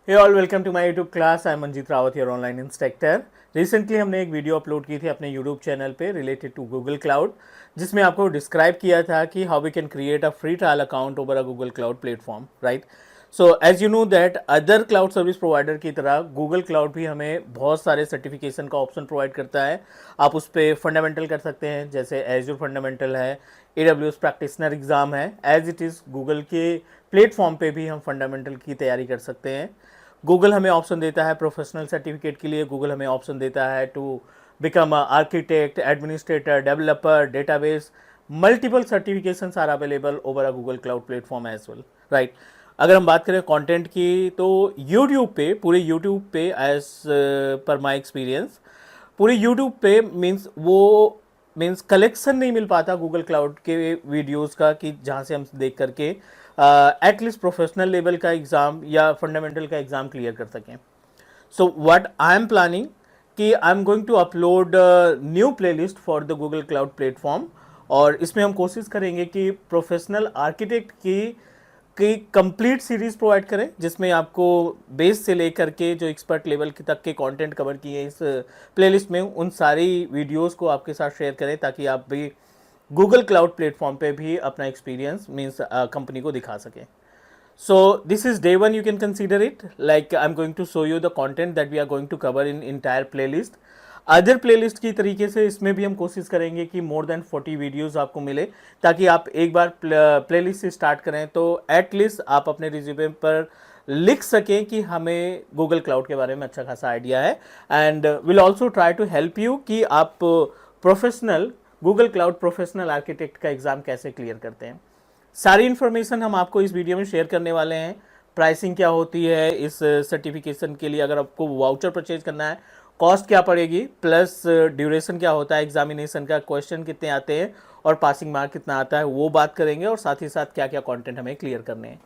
Hey all, welcome to my YouTube class. I am Manjeet Rawat, your online instructor. Recently हमने एक video upload की थी अपने यूट्यूब चैनल पे रिलेटेड टू गूगल क्लाउड, जिसमें आपको डिस्क्राइब किया था कि how we can create a free trial account over a Google cloud platform, right. So as you know that other cloud service provider की तरह गूगल क्लाउड भी हमें बहुत सारे सर्टिफिकेशन का ऑप्शन प्रोवाइड करता है। आप उस पर फंडामेंटल कर सकते हैं, जैसे एज्योर फंडामेंटल है, AWS प्रैक्टिशनर एग्ज़ाम है। एज इट इज़ गूगल के प्लेटफॉर्म पे भी हम फंडामेंटल की तैयारी कर सकते हैं। गूगल हमें ऑप्शन देता है प्रोफेशनल सर्टिफिकेट के लिए। गूगल हमें ऑप्शन देता है to become architect, administrator, developer, database. Multiple certifications are available over a Google cloud platform as well, right. अगर हम बात करें कंटेंट की, तो यूट्यूब पे, पूरे यूट्यूब पे एज पर माई एक्सपीरियंस, पूरे यूट्यूब पे मीन्स कलेक्शन नहीं मिल पाता गूगल क्लाउड के वीडियोस का कि जहाँ से हम देख करके एटलीस्ट प्रोफेशनल लेवल का एग्ज़ाम या फंडामेंटल का एग्ज़ाम क्लियर कर सकें। So what I am planning कि I am going to upload new playlist for the Google cloud Platform, और इसमें हम कोशिश करेंगे कि प्रोफेशनल आर्किटेक्ट की कंप्लीट सीरीज प्रोवाइड करें, जिसमें आपको बेस से लेकर के जो एक्सपर्ट लेवल तक के कंटेंट कवर किए इस प्लेलिस्ट में, उन सारी वीडियोस को आपके साथ शेयर करें ताकि आप भी गूगल क्लाउड प्लेटफॉर्म पे भी अपना एक्सपीरियंस मीन्स कंपनी को दिखा सकें। So this is day one, you can consider it like I'm going to show you the content that we are going to cover in entire playlist. Other playlist की तरीके से इसमें भी हम कोशिश करेंगे कि मोर देन 40 वीडियोस आपको मिले, ताकि आप एक बार प्लेलिस्ट से स्टार्ट करें तो एटलीस्ट आप अपने रिज्यूमे पर लिख सकें कि हमें गूगल क्लाउड के बारे में अच्छा खासा आइडिया है। And will also try to help you कि आप professional Google cloud professional architect का एग्ज़ाम कैसे क्लियर करते हैं। सारी इन्फॉर्मेशन हम आपको इस वीडियो में शेयर करने वाले हैं। प्राइसिंग क्या होती है इस सर्टिफिकेशन के लिए, अगर आपको वाउचर परचेज करना है कॉस्ट क्या पड़ेगी, प्लस ड्यूरेशन क्या होता है एग्जामिनेशन का, क्वेश्चन कितने आते हैं और पासिंग मार्क कितना आता है, वो बात करेंगे। और साथ ही साथ क्या क्या कंटेंट हमें क्लियर करने हैं।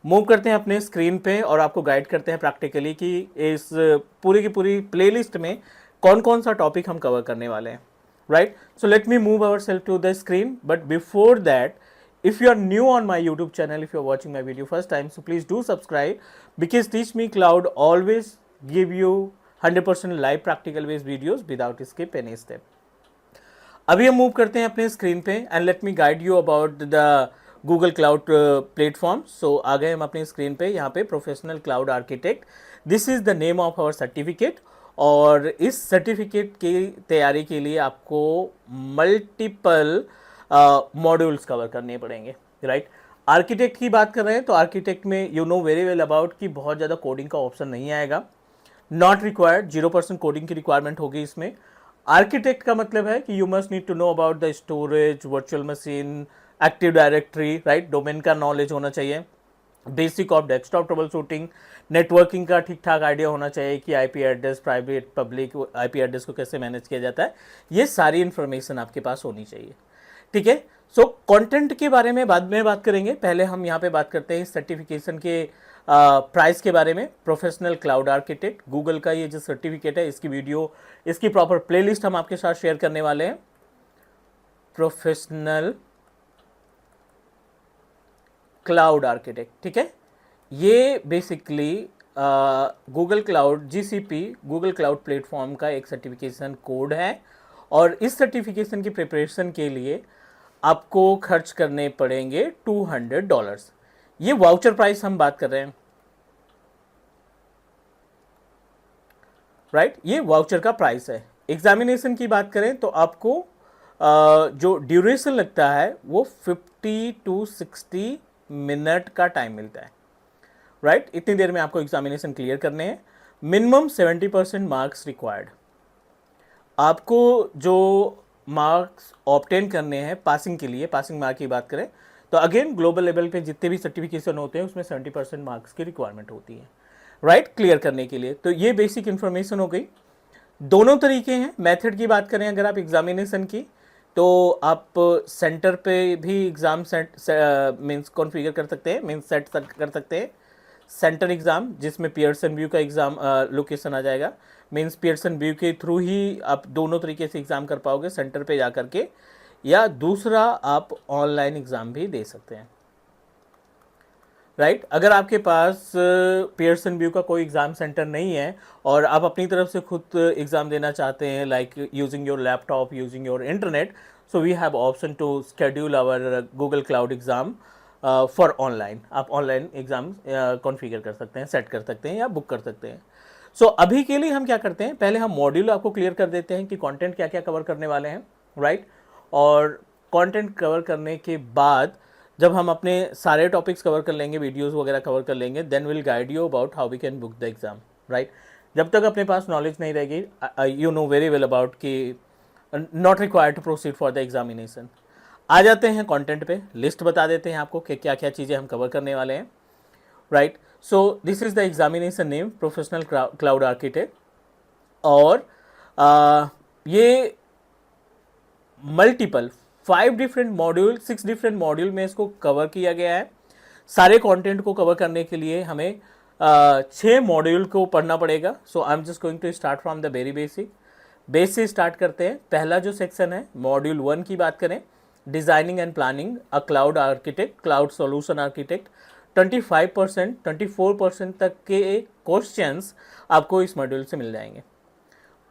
मूव करते हैं अपने स्क्रीन पे और आपको गाइड करते हैं प्रैक्टिकली कि इस पूरी की पूरी प्लेलिस्ट में कौन कौन सा टॉपिक हम कवर करने वाले हैं, right. So let me move our self to the screen, but before that, if you are new on my YouTube channel, if you are watching my video first time, so please do subscribe, because Teach Me Cloud always give you 100% live practical based videos without skip any step. अभी हम move करते हैं अपने screen पे and let me guide you about the Google cloud Platform. So आ गए हम अपनी स्क्रीन पे, यहाँ पे professional cloud architect, this is the name of our certificate. और इस सर्टिफिकेट की तैयारी के लिए आपको मल्टीपल मॉड्यूल्स कवर करने पड़ेंगे, राइट। आर्किटेक्ट की बात कर रहे हैं तो आर्किटेक्ट में you know very well about कि बहुत ज़्यादा कोडिंग का ऑप्शन नहीं आएगा, नॉट रिक्वायर्ड, 0% कोडिंग की रिक्वायरमेंट होगी इसमें। आर्किटेक्ट का मतलब है कि you must need to know about the storage, virtual machine, active directory, right. Domain का नॉलेज होना चाहिए, basic of desktop troubleshooting, networking का ठीक ठाक आइडिया होना चाहिए कि IP address, private public IP address को कैसे मैनेज किया जाता है, ये सारी इन्फॉर्मेशन आपके पास होनी चाहिए, ठीक है। सो कंटेंट के बारे में बाद में बात करेंगे, पहले हम यहाँ पे बात करते हैं सर्टिफिकेशन के प्राइस के बारे में। प्रोफेशनल क्लाउड आर्किटेक्ट गूगल का ये जो सर्टिफिकेट है, इसकी वीडियो, इसकी प्रॉपर प्लेलिस्ट हम आपके साथ शेयर करने वाले हैं। प्रोफेशनल क्लाउड आर्किटेक्ट, ठीक है। ये basically Google cloud GCP Google cloud platform का एक सर्टिफिकेशन कोड है, और इस सर्टिफिकेशन की प्रिपरेशन के लिए आपको खर्च करने पड़ेंगे $200। ये वाउचर प्राइस हम बात कर रहे हैं, राइट। ये वाउचर का प्राइस है। एग्जामिनेशन की बात करें तो आपको जो ड्यूरेशन लगता है वो 50 to 60 मिनट का टाइम मिलता है, राइट। इतनी देर में आपको एग्जामिनेशन क्लियर करने हैं। Minimum 70% marks required. आपको जो मार्क्स ऑब्टेन करने हैं पासिंग के लिए, पासिंग मार्क की बात करें तो अगेन ग्लोबल लेवल पे जितने भी सर्टिफिकेशन होते हैं उसमें 70% मार्क्स की रिक्वायरमेंट होती है, राइट, क्लियर करने के लिए। तो ये बेसिक इन्फॉर्मेशन हो गई। दोनों तरीके हैं। मेथड की बात करें अगर आप एग्जामिनेशन की, तो आप सेंटर पे भी एग्ज़ाम सेट मीन्स कॉन्फ़िगर कर सकते हैं, मीन्स सेट कर सकते हैं सेंटर एग्ज़ाम, जिसमें पियर्सन व्यू का एग्ज़ाम लोकेशन आ जाएगा। मीन्स पियर्सन व्यू के थ्रू ही आप दोनों तरीके से एग्ज़ाम कर पाओगे, सेंटर पे जा कर के, या दूसरा आप ऑनलाइन एग्ज़ाम भी दे सकते हैं, राइट अगर आपके पास पियर्सन व्यू का कोई एग्ज़ाम सेंटर नहीं है और आप अपनी तरफ से खुद एग्ज़ाम देना चाहते हैं, like using your laptop, using your internet, so we have option to schedule our Google cloud exam for online. आप ऑनलाइन एग्ज़ाम कॉन्फ़िगर कर सकते हैं, सेट कर सकते हैं या बुक कर सकते हैं। सो अभी के लिए हम क्या करते हैं, पहले हम मॉड्यूल आपको क्लियर कर देते हैं कि कंटेंट क्या क्या कवर करने वाले हैं, राइट। और कंटेंट कवर करने के बाद जब हम अपने सारे टॉपिक्स कवर कर लेंगे, वीडियोस वगैरह कवर कर लेंगे, then will guide you about how we can book the exam, right. जब तक अपने पास नॉलेज नहीं रहेगी, you know very well about कि not required to proceed for the examination. आ जाते हैं कंटेंट पे, लिस्ट बता देते हैं आपको कि क्या क्या चीज़ें हम कवर करने वाले हैं, right. So this is the examination name, professional cloud architect. और ये multiple 5 different module, 6 different module में इसको कवर किया गया है। सारे कंटेंट को कवर करने के लिए हमें 6 मॉड्यूल को पढ़ना पड़ेगा। So I am just going to start from the very base से स्टार्ट करते हैं। पहला जो सेक्शन है मॉड्यूल 1 की बात करें, designing and planning a cloud architect, cloud solution architect. 25% 24% तक के क्वेश्चंस आपको इस मॉड्यूल से मिल जाएंगे।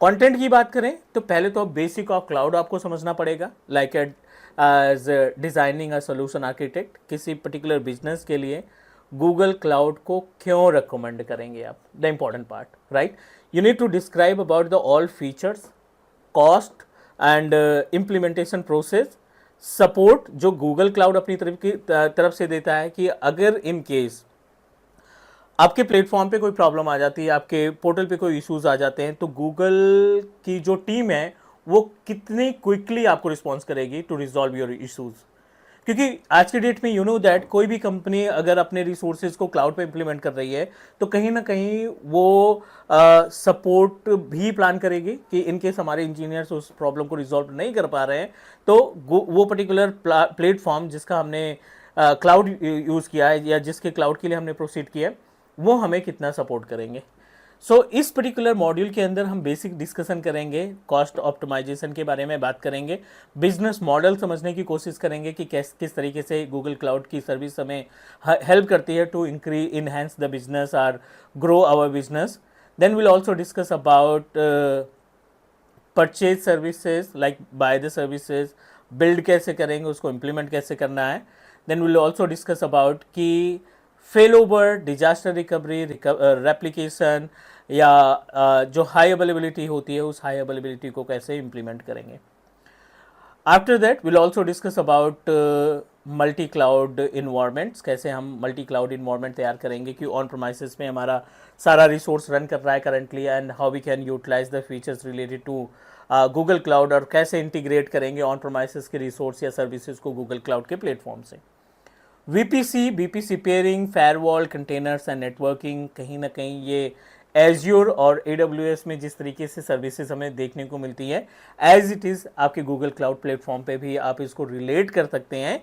कंटेंट की बात करें तो पहले तो बेसिक ऑफ क्लाउड आपको समझना पड़ेगा, like as designing a solution architect. किसी पर्टिकुलर बिजनेस के लिए गूगल क्लाउड को क्यों रिकमेंड करेंगे आप, the important part, right. You need to describe about the all features, cost and implementation process, support जो गूगल क्लाउड अपनी तरफ से देता है कि अगर इन केस आपके प्लेटफॉर्म पे कोई प्रॉब्लम आ जाती है, आपके पोर्टल पे कोई इश्यूज आ जाते हैं, तो गूगल की जो टीम है वो कितनी क्विकली आपको रिस्पॉन्स करेगी टू रिजॉल्व योर इश्यूज। क्योंकि आज के डेट में यू नो दैट कोई भी कंपनी अगर अपने रिसोर्सेज को क्लाउड पे इंप्लीमेंट कर रही है तो कहीं ना कहीं वो सपोर्ट भी प्लान करेगी कि इनकेस हमारे इंजीनियर्स उस प्रॉब्लम को रिजॉल्व नहीं कर पा रहे हैं तो वो पर्टिकुलर प्लेटफॉर्म जिसका हमने क्लाउड यूज़ किया है या जिसके क्लाउड के लिए हमने प्रोसीड किया है वो हमें कितना सपोर्ट करेंगे। सो इस पर्टिकुलर मॉड्यूल के अंदर हम बेसिक डिस्कशन करेंगे, कॉस्ट ऑप्टिमाइजेशन के बारे में बात करेंगे, बिजनेस मॉडल समझने की कोशिश करेंगे कि किस तरीके से गूगल क्लाउड की सर्विस हमें हेल्प करती है टू इनहेंस द बिजनेस और grow our business. Then will also discuss about purchase services, like buy the services, build कैसे करेंगे, उसको इम्प्लीमेंट कैसे करना है। Then will also discuss about कि फेलोवर, डिजास्टर रिकवरी, रेप्लिकेशन या जो हाई अवेलेबिलिटी होती है उस हाई अवेलेबिलिटी को कैसे इम्प्लीमेंट करेंगे। After that will also discuss about multi cloud environments, कैसे हम मल्टी क्लाउड इन्वायरमेंट तैयार करेंगे कि ऑन प्रोमाइसेस में हमारा सारा रिसोर्स रन कर रहा है currently, and how we can utilise the features related to Google cloud, और कैसे इंटीग्रेट करेंगे ऑन प्रोमाइसेस के रिसोर्स या सर्विसेज को गूगल क्लाउड के प्लेटफॉर्म से। VPC, BPC pairing, firewall, containers and networking, कहीं ना कहीं ये एज्योर और AWS में जिस तरीके से सर्विसेज हमें देखने को मिलती है एज इट इज़ आपके गूगल क्लाउड प्लेटफॉर्म पे भी आप इसको रिलेट कर सकते हैं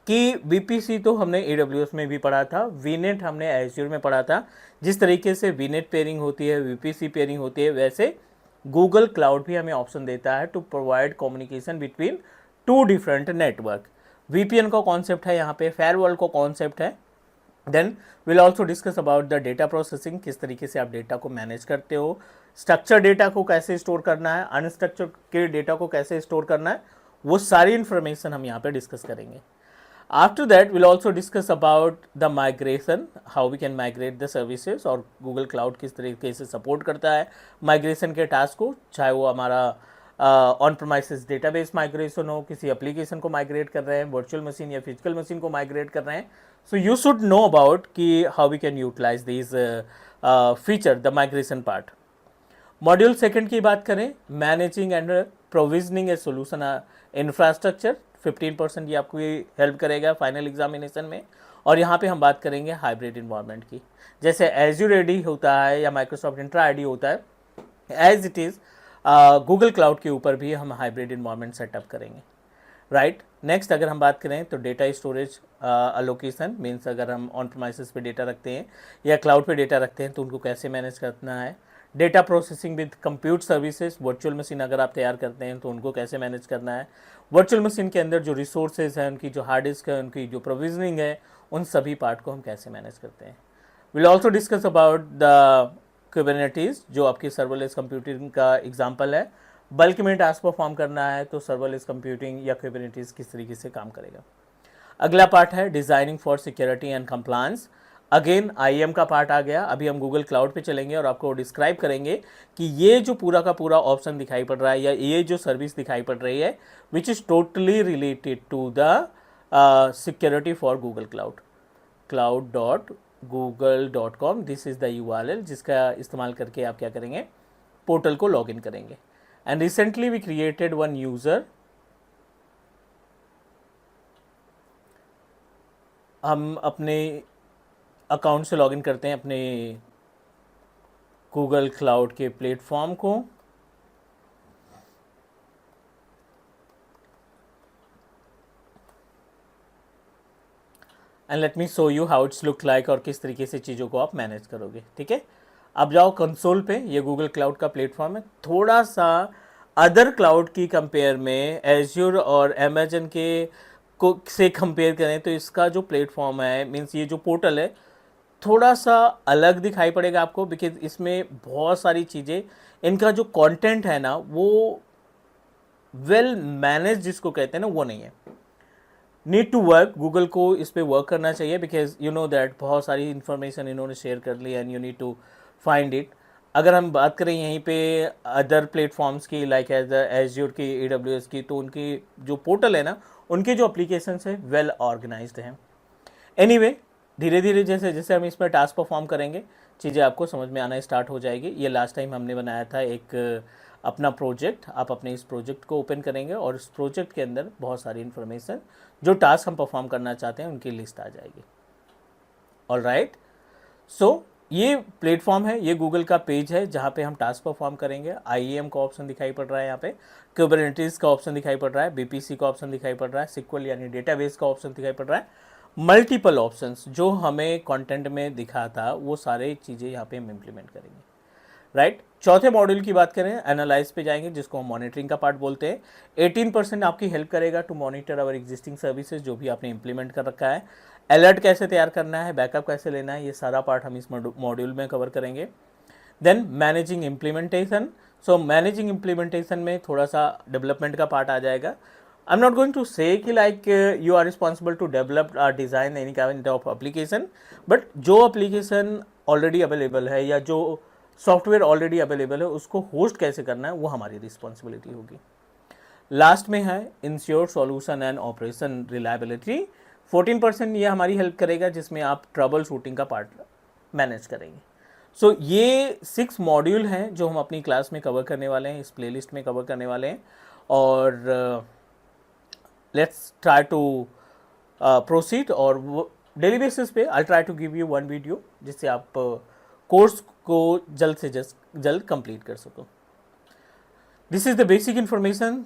कि VPC तो हमने AWS में भी पढ़ा था, VNet हमने एज्योर में पढ़ा था। जिस तरीके से VNet पेयरिंग होती है, VPC पेयरिंग होती है, वैसे गूगल क्लाउड भी हमें ऑप्शन देता है to provide communication between 2 different network. VPN का कॉन्सेप्ट है यहाँ पे, फायरवॉल का कॉन्सेप्ट है। Then will also discuss about the data processing, किस तरीके से आप डेटा को मैनेज करते हो, स्ट्रक्चर डेटा को कैसे स्टोर करना है, अनस्ट्रक्चर के डेटा को कैसे स्टोर करना है, वो सारी इन्फॉर्मेशन हम यहाँ पे डिस्कस करेंगे। After that will also discuss about the migration, how we can migrate the services, और गूगल क्लाउड किस तरीके से सपोर्ट करता है माइग्रेशन के टास्क को, चाहे वो हमारा ऑन प्रोमाइसेस डेटाबेस माइग्रेशन हो, किसी एप्लीकेशन को माइग्रेट कर रहे हैं, वर्चुअल मशीन या फिजिकल मशीन को माइग्रेट कर रहे हैं। So you should know about कि how we can utilise this feature, the migration part. Module 2 की बात करें, managing and provisioning a solution infrastructure, 15% ये आपको हेल्प करेगा फाइनल एग्जामिनेशन में। और यहाँ पे हम बात करेंगे हाइब्रिड इन्वायरमेंट की, जैसे एज्यूर एडी होता है या माइक्रोसॉफ्ट इंट्रा आईडी होता है, as it is Google cloud के ऊपर भी हम हाइब्रिड इन्वायरमेंट सेटअप करेंगे, राइट। नेक्स्ट अगर हम बात करें तो डेटा स्टोरेज अलोकेशन, मीन्स अगर हम ऑन प्रोमाइसेस पे डेटा रखते हैं या क्लाउड पे डेटा रखते हैं तो उनको कैसे मैनेज करना है। Data processing with compute services, virtual machine अगर आप तैयार करते हैं तो उनको कैसे मैनेज करना है, वर्चुअल मशीन के अंदर जो रिसोर्सेज हैं, उनकी जो हार्ड डिस्क है, उनकी जो प्रोविजनिंग है, उन सभी पार्ट को हम कैसे मैनेज करते हैं। Will also discuss about the Kubernetes, जो आपकी सर्वरलेस कंप्यूटिंग का एग्जाम्पल है। बल्क में टास्क परफॉर्म करना है तो सर्वरलेस कंप्यूटिंग या कुबरनेटिस किस तरीके से काम करेगा। अगला पार्ट है designing for security and compliance. Again IAM का पार्ट आ गया। अभी हम गूगल क्लाउड पे चलेंगे और आपको डिस्क्राइब करेंगे कि ये जो पूरा का पूरा ऑप्शन दिखाई पड़ रहा है या ये जो सर्विस दिखाई पड़ रही है which is totally related to the security for Google cloud. cloud.google.com, this is the URL जिसका इस्तेमाल करके आप क्या करेंगे, पोर्टल को लॉग इन करेंगे। And recently we created one user, हम अपने अकाउंट से लॉगिन करते हैं अपने गूगल क्लाउड के प्लेटफॉर्म को। And let me show you how it's look like, और किस तरीके से चीज़ों को आप मैनेज करोगे। ठीक है, अब जाओ कंसोल पे। ये गूगल क्लाउड का प्लेटफॉर्म है, थोड़ा सा अदर क्लाउड की कंपेयर में एज्योर और अमेजन के को से कंपेयर करें तो इसका जो प्लेटफॉर्म है, मीन्स ये जो पोर्टल है, थोड़ा सा अलग दिखाई पड़ेगा आपको, बिकॉज इसमें बहुत सारी चीज़ें, इनका जो कंटेंट है ना वो वेल मैनेज जिसको कहते हैं ना वो नहीं है। नीड टू वर्क, गूगल को इस पर वर्क करना चाहिए, बिकॉज यू नो दैट बहुत सारी इन्फॉर्मेशन इन्होंने शेयर कर ली and you need to find it. अगर हम बात करें यहीं पे अदर प्लेटफॉर्म्स की, लाइक एज्योर की, AWS की, तो उनकी जो पोर्टल है ना, उनके जो एप्लीकेशंस है वेल ऑर्गेनाइज्ड हैं। एनीवे, धीरे धीरे जैसे जैसे हम इसमें टास्क परफॉर्म करेंगे चीज़ें आपको समझ में आना स्टार्ट हो जाएगी। ये लास्ट टाइम हमने बनाया था एक अपना प्रोजेक्ट। आप अपने इस प्रोजेक्ट को ओपन करेंगे और इस प्रोजेक्ट के अंदर बहुत सारी इन्फॉर्मेशन जो टास्क हम परफॉर्म करना चाहते हैं उनकी लिस्ट आ जाएगी। ऑलराइट, सो ये प्लेटफॉर्म है, ये गूगल का पेज है जहाँ पे हम टास्क परफॉर्म करेंगे। IAM का ऑप्शन दिखाई पड़ रहा है यहाँ पे, कुबरनेटिस का ऑप्शन दिखाई पड़ रहा है, BPC का ऑप्शन दिखाई पड़ रहा है, SQL यानी डेटाबेस का ऑप्शन दिखाई पड़ रहा है, मल्टीपल ऑप्शंस जो हमें कंटेंट में दिखा था वो सारे चीज़ें यहाँ पे हम इम्प्लीमेंट करेंगे। राइट, चौथे मॉड्यूल की बात करें, एनालाइज पे जाएंगे जिसको हम मॉनिटरिंग का पार्ट बोलते हैं। 18% आपकी हेल्प करेगा to monitor our existing services जो भी आपने इंप्लीमेंट कर रखा है। अलर्ट कैसे तैयार करना है, बैकअप कैसे लेना है, ये सारा पार्ट हम इस मॉड्यूल में कवर करेंगे। Then managing implementation, so managing implementation में थोड़ा सा डेवलपमेंट का पार्ट आ जाएगा। I am not going to say कि like you are responsible to develop और design any kind of application, but जो एप्लीकेशन ऑलरेडी अवेलेबल है या जो सॉफ्टवेयर ऑलरेडी अवेलेबल है उसको होस्ट कैसे करना है वो हमारी रिस्पॉन्सिबिलिटी होगी। लास्ट में है ensure solution and operation reliability. 14% ये हमारी हेल्प करेगा जिसमें आप ट्रबल शूटिंग का पार्ट मैनेज करेंगे। सो ये 6 मॉड्यूल हैं जो हम अपनी क्लास में कवर करने वाले हैं, इस प्लेलिस्ट में कवर करने वाले हैं। और लेट्स ट्राई टू प्रोसीड, और डेली बेसिस पे I try to give you one video जिससे आप कोर्स को जल्द से जल्द कंप्लीट कर सको। This is the basic information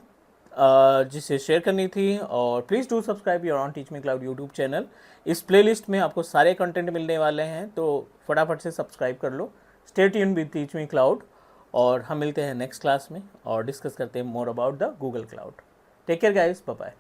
जिसे शेयर करनी थी। और please do subscribe your on teach Me cloud YouTube channel. इस प्लेलिस्ट में आपको सारे कंटेंट मिलने वाले हैं, तो फटाफट से सब्सक्राइब कर लो। Stay tuned with Teach Me Cloud, और हम मिलते हैं नेक्स्ट क्लास में और डिस्कस करते हैं more about the Google cloud. Take care guys, bye bye.